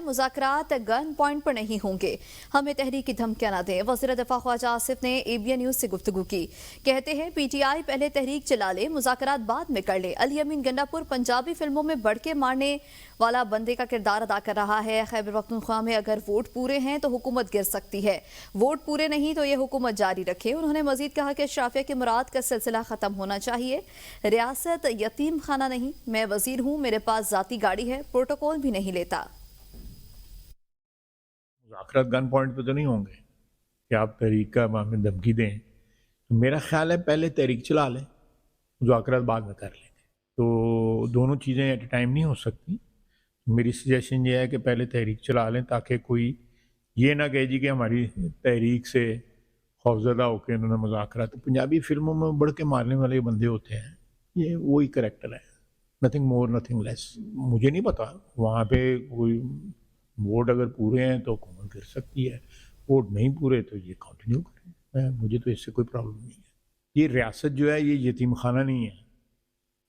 मुज़ाकरात gun point पर नहीं होंगे, हमें तहरीक की धमकियां न दें। वज़ीर दफ़ा ख्वाजा आसिफ ने ABN न्यूज़ से गुफ्तगू की। कहते हैं PTI पहले तहरीक चला ले, मुज़ाकरात बाद में कर ले। अली अमीन गंडापुर पंजाबी फिल्मों में बढ़ के मारने वाला बंदे का किरदार अदा कर रहा है। खैबर पख्तूनख्वा में अगर वोट पूरे हैं तो हुकूमत गिर सकती है, वोट पूरे नहीं तो ये हुकूमत जारी रखे। उन्होंने मजीद कहा कि अशराफिया की मुराद का सिलसिला खत्म होना चाहिए। रियासत यतीम खाना नहीं, मैं वजीर हूँ, मेरे पास जाती गाड़ी है, प्रोटोकॉल भी नहीं लेता। मुज़ाकरात गन पॉइंट पे तो नहीं होंगे कि आप तहरीक का हमें धमकी दें। तो मेरा ख्याल है पहले तहरीक चला लें, मुज़ाकरात बाद में कर लेंगे। तो दोनों चीज़ें एट ए टाइम नहीं हो सकती। मेरी सजेशन ये है कि पहले तहरीक चला लें ताकि कोई ये ना कहे जी कि हमारी तहरीक से खौफजदा होकर इन्होंने मुज़ाकरात। तो पंजाबी फिल्मों में बढ़ के मारने वाले बंदे होते हैं, ये वही करैक्टर है, नथिंग मोर नथिंग लेस। मुझे नहीं पता वहाँ पे कोई वोट अगर पूरे हैं तो हुकूमत गिर सकती है, वोट नहीं पूरे तो ये कंटिन्यू करें। मुझे तो इससे कोई प्रॉब्लम नहीं है। ये रियासत जो है ये यतीम खाना नहीं है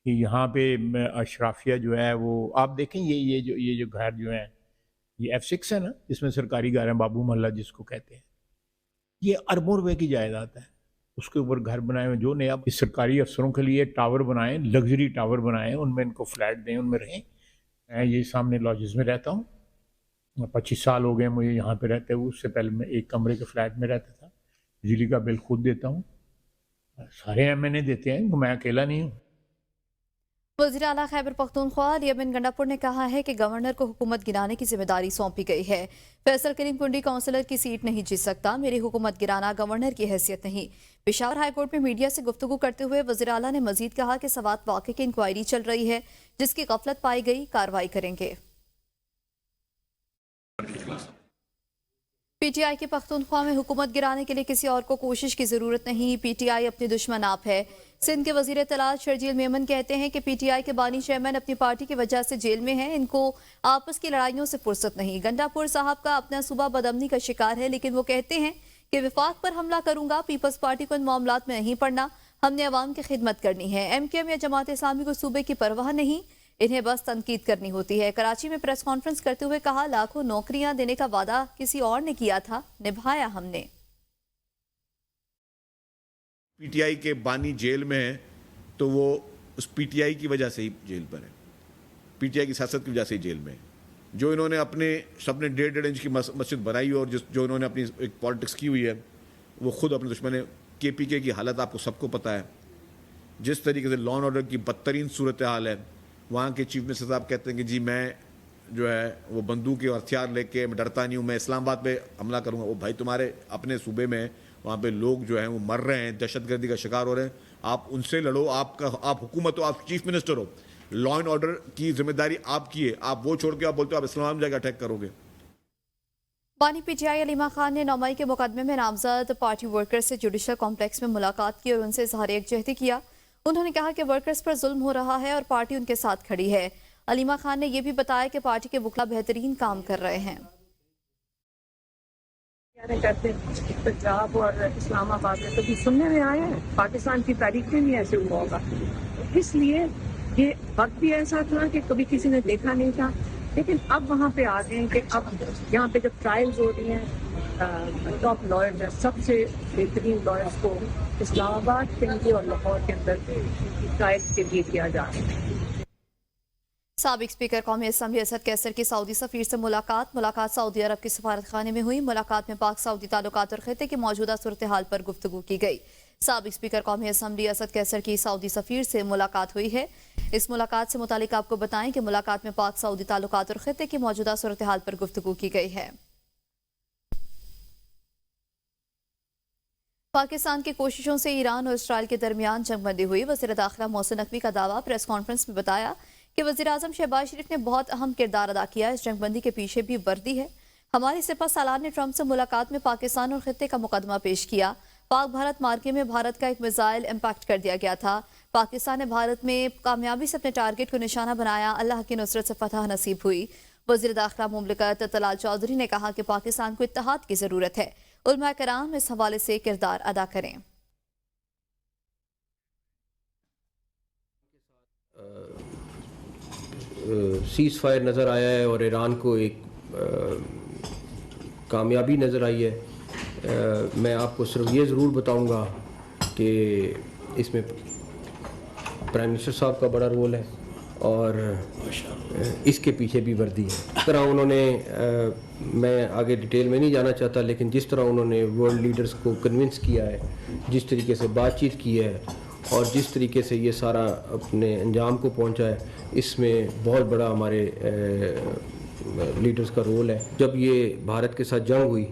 कि यहाँ पे अशराफिया जो है वो आप देखें ये जो घर जो है ये F6 है ना, जिसमें सरकारी घर है, बाबू मोहल्ला जिसको कहते हैं, ये अरबों रुपए की जायदाद है। उसके ऊपर घर बनाए हुए जो नया सरकारी अफसरों के लिए टावर बनाए, लग्जरी टावर बनाए, उनमें इनको फ्लैट दें, उनमें रहें। मैं ये सामने लॉजेस में रहता हूँ, 25 साल हो गए मुझे यहाँ पे रहते हुए। उससे पहले मैं एक कमरे के फ्लैट में रहता था, बिजली का बिल खुद देता हूँ, सारे MNA देते हैं, मैं अकेला नहीं हूँ। वज़ीर आला खैबर पख्तूनख्वा अली अमीन गंडापुर ने कहा है कि गवर्नर को हुकूमत गिराने की जिम्मेदारी सौंपी गई है। फैसल करीम कुंडी काउंसलर की सीट नहीं जीत सकता, मेरी हुकूमत गिराना गवर्नर की हैसियत नहीं। पेशावर हाईकोर्ट में मीडिया से गुफ्तगू करते हुए वज़ीर आला ने मजीद कहा कि सवात वाक़े की इंक्वायरी चल रही है, जिसकी गफलत पाई गई कार्रवाई करेंगे। PTI की पख्तूनख्वा में हुकूमत गिराने के लिए किसी और को कोशिश की जरूरत नहीं, PTI अपनी दुश्मन आप है। सिंध के वजीर इत्तलात शर्जील मेमन कहते हैं कि PTI के बानी चेयरमैन अपनी पार्टी की वजह से जेल में हैं, इनको आपस की लड़ाइयों से फुर्सत नहीं। गंडापुर साहब का अपना सूबा बदअमनी का शिकार है, लेकिन वो कहते हैं कि विफाक पर हमला करूंगा, पीपल्स पार्टी को इन मामलात में नहीं पड़ना, हमने अवाम की खिदमत करनी है। MKM या जमात इस्लामी को सूबे की परवाह नहीं, इन्हें बस तनकीद करनी होती है। कराची में प्रेस कॉन्फ्रेंस करते हुए कहा, लाखों नौकरियां देने का वादा किसी और ने किया था, निभाया हमने। PTI के बानी जेल में है तो वो उस PTI की वजह से ही जेल पर है, PTI की सियासत की वजह से ही जेल में है। जो इन्होंने अपने सबने 1.5 इंच की मस्जिद बनाई और जो इन्होंने अपनी एक पॉलिटिक्स की हुई है, वो खुद अपने दुश्मन है। KPK की हालत आपको सबको पता है, जिस तरीके से लॉ एंड ऑर्डर की बदतरीन सूरत हाल है। वहाँ के चीफ मिनिस्टर साहब कहते हैं कि जी मैं जो है वो बंदूक और हथियार लेके मैं डरता नहीं हूँ, मैं इस्लामाबाद पे हमला करूँगा। वो भाई तुम्हारे अपने सूबे में वहाँ पे लोग जो हैं वो मर रहे हैं, दहशतगर्दी का शिकार हो रहे हैं, आप उनसे लड़ो। आप हुकूमत हो, आप चीफ मिनिस्टर हो, लॉ एंड ऑर्डर की जिम्मेदारी आपकी है। आप वो छोड़ के आप बोलते हो आप इस्लामाबाद में जाकर अटैक करोगे। बानी PTI अलीमा खान ने 9 मई के मुकदमे में नामजद पार्टी वर्कर्स से जुडिशल कॉम्प्लेक्स में मुलाकात की और उनसे इजहार यकजहती किया। उन्होंने कहा कि वर्कर्स पर जुल्म हो रहा है और पार्टी उनके साथ खड़ी है। अलीमा खान ने यह भी बताया कि पार्टी के वकला बेहतरीन काम कर रहे हैं। करते पंजाब और इस्लामाबाद में कभी सुनने में आया है, पाकिस्तान की तारीख में भी ऐसे हुआ होगा। इसलिए ये वक्त भी ऐसा था कि कभी किसी ने देखा नहीं था, लेकिन अब वहाँ पे आ गए कि अब यहाँ पे जब ट्रायल्स हो रही हैं, टॉप लॉयर्स हैं, सबसे बेहतरीन लॉयर्स को इस्लामाबाद, सिंधी और लाहौर के अंदर ट्रायल्स के लिए किया जा रहा है। साबिक स्पीकर कौमी असम्बली असद कैसर की सऊदी सफीर से मुलाकात सऊदी अरब के सफारत खाने में हुई। मुलाकात में पाक सऊदी ताल्लुकात और खिते की मौजूदा सूरत हाल पर गुफ्तगू की गई। साबिक स्पीकर कौमी असम्बली असद कैसर की सऊदी सफीर से मुलाकात हुई है। इस मुलाकात से मुतालिक आपको बताएं कि मुलाकात में पाक सऊदी ताल्लुकात और खिते की मौजूदा सूरत हाल पर गुफ्तगू की गई है। पाकिस्तान की कोशिशों से ईरान और इसराइल के दरमियान जंगबंदी हुई। वज़ीर दाखिला मोहसिन नकवी का दावा, प्रेस कॉन्फ्रेंस में बताया कि वज़ीर आज़म शहबाज शरीफ ने बहुत अहम किरदार अदा किया। इस जंगबंदी के पीछे भी वर्दी है। हमारी सिपा सालार ने ट्रंप से मुलाकात में पाकिस्तान और खित्ते का मुकदमा पेश किया। पाक भारत मार्के में भारत का एक मिसाइल इम्पैक्ट कर दिया गया था। पाकिस्तान ने भारत में कामयाबी से अपने टारगेट को निशाना बनाया। अल्लाह की नुसरत से फतह नसीब हुई। वज़ीर दाखिला मुमलिकत तलाल चौधरी ने कहा कि पाकिस्तान को इत्तेहाद की जरूरत है। उलमा कराम इस हवाले से किरदार अदा करें। सीज़ फायर नज़र आया है और ईरान को एक कामयाबी नज़र आई है। मैं आपको सिर्फ ये ज़रूर बताऊंगा कि इसमें प्राइम मिनिस्टर साहब का बड़ा रोल है और इसके पीछे भी वर्दी है। जिस तरह उन्होंने मैं आगे डिटेल में नहीं जाना चाहता, लेकिन जिस तरह उन्होंने वर्ल्ड लीडर्स को कन्विंस किया है, जिस तरीके से बातचीत की है और जिस तरीके से ये सारा अपने अंजाम को पहुंचा है, इसमें बहुत बड़ा हमारे लीडर्स का रोल है। जब ये भारत के साथ जंग हुई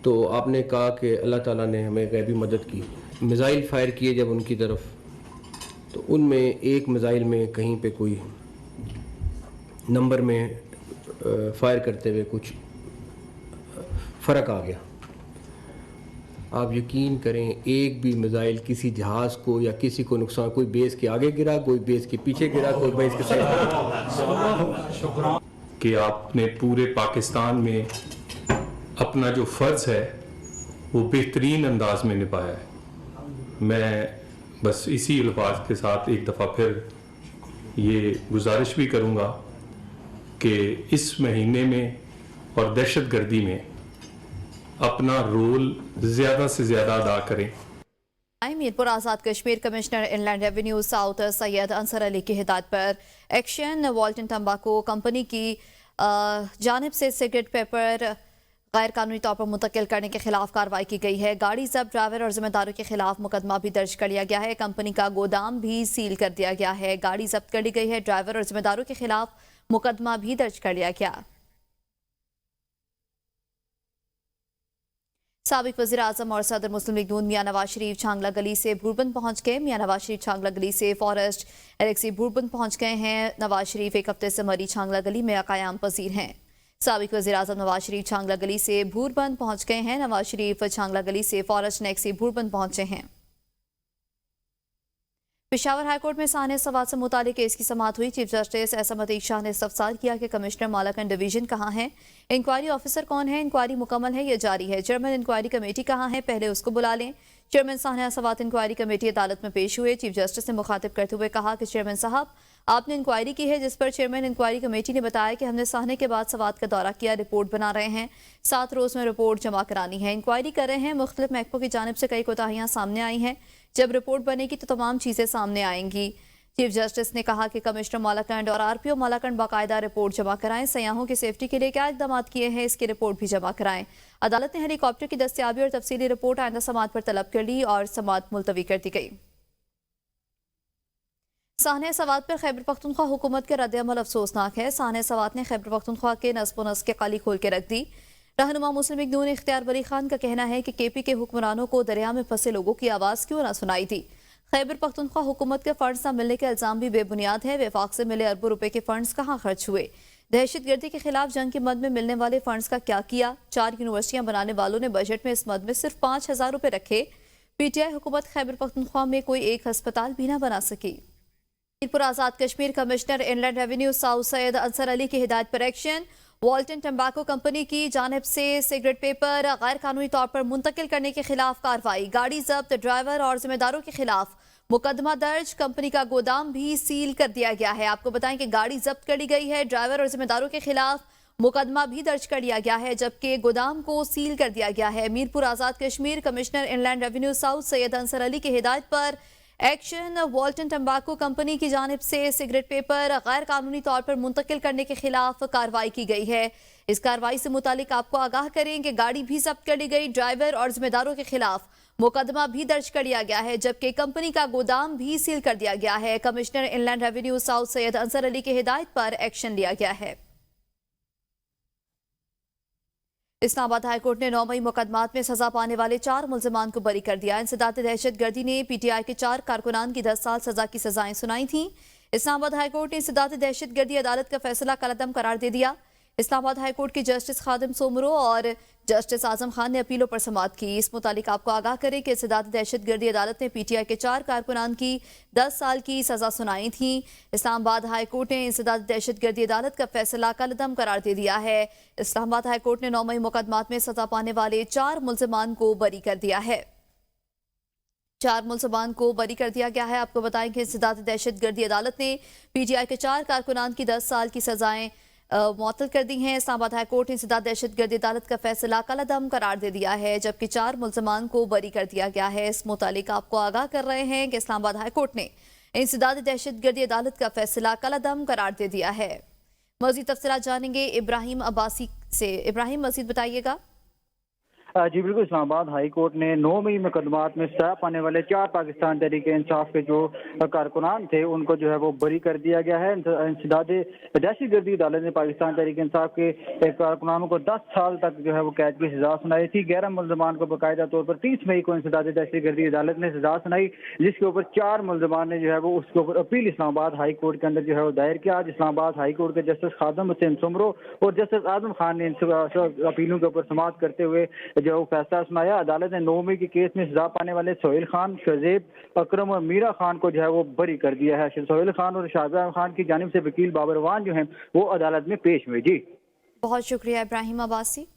तो आपने कहा कि अल्लाह ताला ने हमें गैबी मदद की। मिसाइल फायर किए जब उनकी तरफ, तो उनमें एक मिसाइल में कहीं पे कोई नंबर में फायर करते हुए कुछ फ़र्क आ गया। आप यकीन करें, एक भी मिसाइल किसी जहाज़ को या किसी को नुकसान, कोई बेस के आगे गिरा, कोई बेस के पीछे गिरा, कोई बेस के साथ। कि आपने पूरे पाकिस्तान में अपना जो फ़र्ज़ है वो बेहतरीन अंदाज में निभाया है। मैं बस इसी अल्फाज के साथ एक दफ़ा फिर ये गुजारिश भी करूँगा कि इस महीने में और दहशतगर्दी में अपना रोल ज़्यादा से ज़्यादा अदा करें। Mirpur Azad Kashmir commissioner inland revenue south Syed Ansar Ali की हिदायत पर एक्शन वॉल्टन तंबाकू कंपनी की जानिब से सिगरेट पेपर गैर कानूनी तौर पर मुंतकिल करने के खिलाफ कार्रवाई की गई है। गाड़ी जब्त, ड्राइवर और जिम्मेदारों के खिलाफ मुकदमा भी दर्ज कर लिया गया है। कंपनी का गोदाम भी सील कर दिया गया है। गाड़ी जब्त कर ली गई है। ड्राइवर और जिम्मेदारों के खिलाफ मुकदमा भी दर्ज कर लिया गया। साबिक वज़ीर आज़म और सदर मुस्लिम लीग नून मियां नवाज शरीफ छांगला गली से भूरबंद पहुंच गए। मियां नवाज शरीफ छांगला गली से फॉरेस्ट एलेक्सी भूरबंद पहुंच गए हैं। नवाज शरीफ एक हफ्ते से मरी छांगला गली में क़याम पजीर हैं। साबिक वज़ीर आज़म नवाज शरीफ छांगला गली से भूरबंद पहुंच गए हैं। नवाज शरीफ छांगला गली से फॉरेस्ट नेक्सी भूरबंद पहुंचे हैं। पेशावर हाईकोर्ट में साने सवाल से मुतालिक केस की समाअत हुई। Chief justice SM Atiq Shah ने इस्तफसार किया कि कमिश्नर मालाकंड डिवीजन कहाँ है, इंक्वायरी ऑफिसर कौन है, इंक्वायरी मुकम्मल है या जारी है, चेयरमैन इंक्वायरी कमेटी कहाँ है, पहले उसको बुला लें। चेयरमैन साहने सवात इंक्वायरी कमेटी अदालत में पेश हुए। चीफ जस्टिस ने मुखातिब करते हुए कहा कि चेयरमैन साहब, आपने इंक्वायरी की है, जिस पर चेयरमैन इंक्वायरी कमेटी ने बताया कि हमने साहने के बाद सवात का दौरा किया, रिपोर्ट बना रहे हैं, 7 रोज में रिपोर्ट जमा करानी है, इंक्वायरी कर रहे हैं। मुख्तलिफ महकमों की जानिब से कई कोताहियां सामने आई हैं। जब रिपोर्ट बनेगी तो तमाम चीजें सामने आएंगी। चीफ जस्टिस ने कहा कि कमिश्नर मालाकंड और आरपीओ मालाकंड बाकायदा रिपोर्ट जमा कराएं। सयाहों की सेफ्टी के लिए क्या इकदाम किए हैं, इसकी रिपोर्ट भी जमा कराएं। अदालत ने हेलीकॉप्टर की दस्तियाबी और तफसीली रिपोर्ट आइंदा समाअत पर तलब कर ली और समाअत मुलतवी कर दी गई। साहने सवात पर खैबर पख्तूनख्वा हुकूमत के रद्द-ए-अमल अफसोसनाक है। साहने सवात ने खैबर पख्तूनख्वा के नस्ब नस्ब के काली खोल के रख दी। रहनुमा मुस्लिम लीग नून इख्तियार वली खान का कहना है कि केपी के हुक्मरानों को दरिया में फंसे लोगों की आवाज़ क्यों ना सुनाई थी। खैबर पख्तूनख्वा हुकूमत के फंड्स न मिलने के इल्जाम भी बेबुनियाद है। वफाक से मिले अरबों रुपए के फंड्स कहाँ खर्च हुए, दहशतगर्दी के खिलाफ जंग के मद में मिलने वाले फंड्स का क्या किया। 4 यूनिवर्सिटियां बनाने वालों ने बजट में इस मद में सिर्फ 5,000 रुपए रखे। पीटीआई हुकूमत खैबर पख्तूनख्वा में कोई एक अस्पताल भी न बना सकी। Mirpur Azad Kashmir commissioner inland revenue south Syed Ansar Ali की हिदायत पर एक्शन। वॉल्टन टम्बाको कंपनी की जानिब से सिगरेट पेपर गैर कानूनी तौर पर मुंतकिल करने के खिलाफ कार्रवाई, गाड़ी जब्त, ड्राइवर और जिम्मेदारों के खिलाफ मुकदमा दर्ज, कंपनी का गोदाम भी सील कर दिया गया है। आपको बताएं कि गाड़ी जब्त कर ली गई है, ड्राइवर और जिम्मेदारों के खिलाफ मुकदमा भी दर्ज कर लिया गया है, जबकि गोदाम को सील कर दिया गया है। Mirpur Azad Kashmir commissioner inland revenue south Syed Ansar Ali की हिदायत पर एक्शन। वॉल्टन टम्बाको कंपनी की जानिब से सिगरेट पेपर गैर कानूनी तौर पर मुंतकिल करने के खिलाफ कार्रवाई की गई है। इस कार्रवाई से मुतालिक आपको आगाह करें कि गाड़ी भी जब्त कर ली गई, ड्राइवर और जिम्मेदारों के खिलाफ मुकदमा भी दर्ज कर लिया गया है, जबकि कंपनी का गोदाम भी सील कर दिया गया है। Commissioner inland revenue south Syed Ansar Ali की हिदायत पर एक्शन लिया गया है। इस्लामाबाद हाईकोर्ट ने 9 मई मुकदमात में सजा पाने वाले 4 मुल्जिमान को बरी कर दिया। इंसदाद दहशतगर्दी ने पीटीआई के 4 कारकुनान की 10 साल सजा की सजाएं सुनाई थीं। इस्लामाबाद हाईकोर्ट ने इंसदाद दहशतगर्दी अदालत का फैसला कलअदम करार दे दिया। इस्लामाबाद हाईकोर्ट के जस्टिस खादिम सोमरो और जस्टिस आजम खान ने अपीलों पर समाअत की। इस मुतालिक आपको आगाह करें कि इंसदाद दहशतगर्दी अदालत ने पीटीआई के 4 कारकुनान की 10 साल की सजा सुनाई थी। इस्लामाबाद हाईकोर्ट ने इंसदाद दहशतगर्दी अदालत का फैसला कलअदम करार दे दिया है। इस्लामाबाद हाईकोर्ट ने 9 मई मुकदमात में सजा पाने वाले 4 मुल्जिमान को बरी कर दिया है। 4 मुल्जिमान को बरी कर दिया गया है। आपको बताएं कि इंसदाद दहशतगर्दी अदालत ने पीटीआई के 4 कारकुनान की 10 साल की सजाएं मुअत्तल कर दी हैं। इस्लामाबाद हाई कोर्ट ने इंसदाद दहशतगर्दी अदालत का फैसला कलअदम करार दे दिया है, जबकि 4 मुल्ज़मान को बरी कर दिया गया है। इस मुतालिक आपको आगाह कर रहे हैं कि इस्लामाबाद हाई कोर्ट ने इंसदाद दहशतगर्दी अदालत का फैसला कलअदम करार दे दिया है। मज़ीद तफसीलात जानेंगे इब्राहिम अब्बासी से। इब्राहिम, मज़ीद बताइएगा। जी बिल्कुल, इस्लामाबाद हाई कोर्ट ने 9 मई मुकदमात में सजा पाने वाले 4 पाकिस्तान तहरीक इंसाफ के जो कारकुनान थे उनको जो है वो बरी कर दिया गया है। इंसदाद दहशतगर्दी अदालत ने पाकिस्तान तहरीक इंसाफ के कारकुनानों को 10 साल तक जो है वो कैद की सजा सुनाई थी। 11 मुल्ज़मान को बाकायदा तौर पर 30 मई को इंसदाद दहशतगर्दी अदालत ने सजा सुनाई, जिसके ऊपर 4 मुल्ज़मान ने जो है वो उसके ऊपर अपील इस्लामाबाद हाई कोर्ट के अंदर जो है वो दायर किया। आज इस्लामाबाद हाई कोर्ट के जस्टिस खादम हुसैन सुमरो और जस्टिस आजम खान ने इन अपीलों के ऊपर समाअत करते हुए जो फैसला सुनाया। अदालत ने 9 मई के केस में सजा पाने वाले सोहेल खान, शजेब, अकरम और मीरा खान को जो है वो बरी कर दिया है। सोहेल खान और शाहजहां खान की जानिब से वकील बाबरवान जो है वो अदालत में पेश हुए। जी बहुत शुक्रिया इब्राहिम अब्बासी।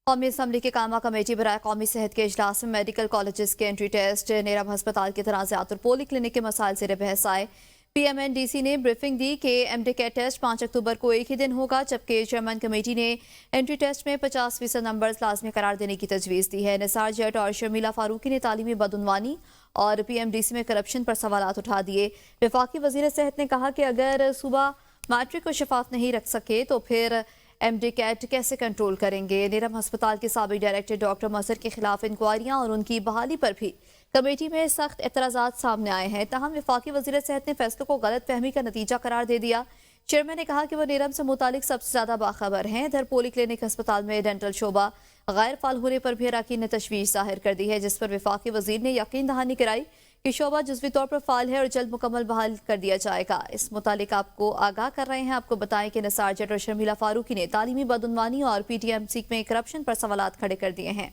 कौमी असम्बली के कामा कमेटी बराए कौमी सेहत के इजलास में मेडिकल कॉलेजेस के एंट्री टेस्ट, नेरम हस्पताल के तनाज़ात और पोली क्लिनिक के मसाइल से बहस आए। PMNDC ने ब्रीफिंग दी कि MD टेस्ट 5 अक्टूबर को एक ही दिन होगा, जबकि चेयरमैन कमेटी ने एंट्री टेस्ट में 50% नंबर्स लाजमी करार देने की तजवीज़ दी है। निसार जट और शर्मिला फारूकी ने तालीमी बदउनवानी और PMDC में करप्शन पर सवालात उठा दिए। वफाकी वज़ीर सेहत ने कहा कि अगर सूबा मैट्रिक को शफाफ नहीं रख सके तो फिर MD कैसे कंट्रोल करेंगे। नेरम हस्पताल के साबिक डायरेक्टर डॉक्टर मजहर के खिलाफ इंक्वायरियां और उनकी बहाली पर भी कमेटी में सख्त एतराज़ात सामने आए हैं। ताहम वफाकी वज़ीर सेहत ने फैसलों को गलत फहमी का नतीजा करार दे दिया। चेयरमैन ने कहा कि वो नेरम से मुतालिक सबसे ज़्यादा बाखबर हैं। इधर पोली क्लिनिक अस्पताल में डेंटल शोबा गैर फाल होने पर भी अराकीन ने तशवीश जाहिर कर दी है, जिस पर वफाकी वज़ीर ने यकीन दहानी कराई कि शोबा जुज़वी तौर पर फाल है और जल्द मुकम्मल बहाल कर दिया जाएगा। इस मुतालिक आपको आगाह कर रहे हैं। आपको बताएं कि निसार जट और शर्मिला फारूकी ने तालीमी बदउनवानी और PTMC में करप्शन पर सवालात खड़े कर दिए हैं।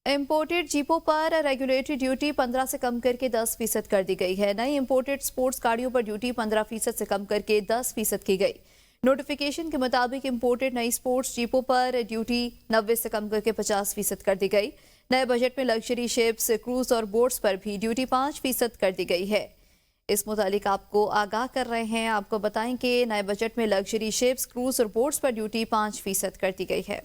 इम्पोर्टेड जीपों पर रेगुलेटरी ड्यूटी 15 से कम करके 10% कर दी गई है। नई इम्पोर्टेड स्पोर्ट्स गाड़ियों पर ड्यूटी 15% से कम करके 10% की गई। नोटिफिकेशन के मुताबिक इम्पोर्टेड नई स्पोर्ट्स जीपों पर ड्यूटी 90 से कम करके 50% कर दी गई। नए बजट में लग्जरी शिप्स, क्रूज और बोट्स पर भी ड्यूटी 5% कर दी गई है। इस मुतालिक आपको आगाह कर रहे हैं। आपको बताएं कि नए बजट में लग्जरी शिप्स, क्रूज और बोट्स पर ड्यूटी 5% कर दी गई है।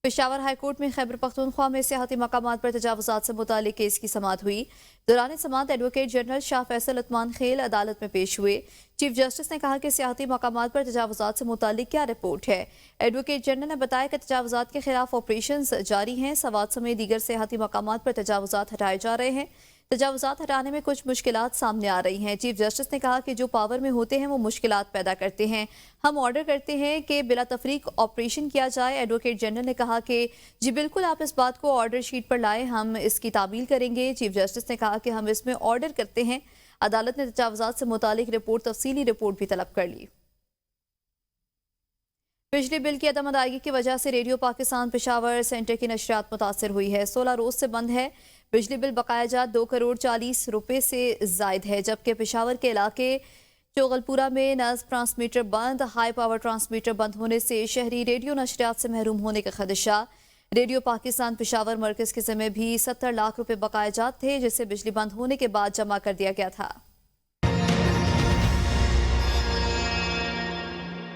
पेशावर हाईकोर्ट में खैबर पख्तूनख्वा में सियाहती मकामात पर तजावुज़ात से मुतालिक केस की समाअत हुई। दौरान समाअत एडवोकेट जनरल शाह फैसल उस्मान खेल अदालत में पेश हुए। चीफ जस्टिस ने कहा कि सियाहती मकामात पर तजावुज़ात से मुतालिक क्या रिपोर्ट है। एडवोकेट जनरल ने बताया कि तजावुज़ात के खिलाफ ऑपरेशन जारी हैं। सवात समेत दीगर सियाहती मकामात पर तजावुज़ात हटाए जा रहे हैं। तजावुज़ात हटाने में कुछ मुश्किलात सामने आ रही हैं। चीफ जस्टिस ने कहा कि जो पावर में होते हैं वो मुश्किलात पैदा करते हैं। हम ऑर्डर करते हैं कि बिला तफरीक ऑपरेशन किया जाए। एडवोकेट जनरल ने कहा कि जी बिल्कुल, आप इस बात को ऑर्डर शीट पर लाएं, हम इसकी तामील करेंगे। चीफ जस्टिस ने कहा कि हम इसमें ऑर्डर करते हैं। अदालत ने तजावुज़ात से मुतालिक रिपोर्ट, तफसीली रिपोर्ट भी तलब कर ली। बिजली बिल की अदम अदायगी की वजह से रेडियो पाकिस्तान पेशावर सेंटर की नशरियात मुतासर हुई है। 16 रोज से बंद है। बिजली बिल बकाया जात 2 करोड़ 40 रुपए से जायद है, जबकि पेशावर के इलाके चोगलपुरा में नज़्म ट्रांसमीटर बंद, हाई पावर ट्रांसमीटर बंद होने से शहरी रेडियो नशरियात से महरूम होने का खदशा। रेडियो पाकिस्तान पेशावर मरकज़ के ज़िम्मे भी 70 लाख रुपए बकाया जात थे, जिसे बिजली बंद होने के बाद जमा कर दिया गया था।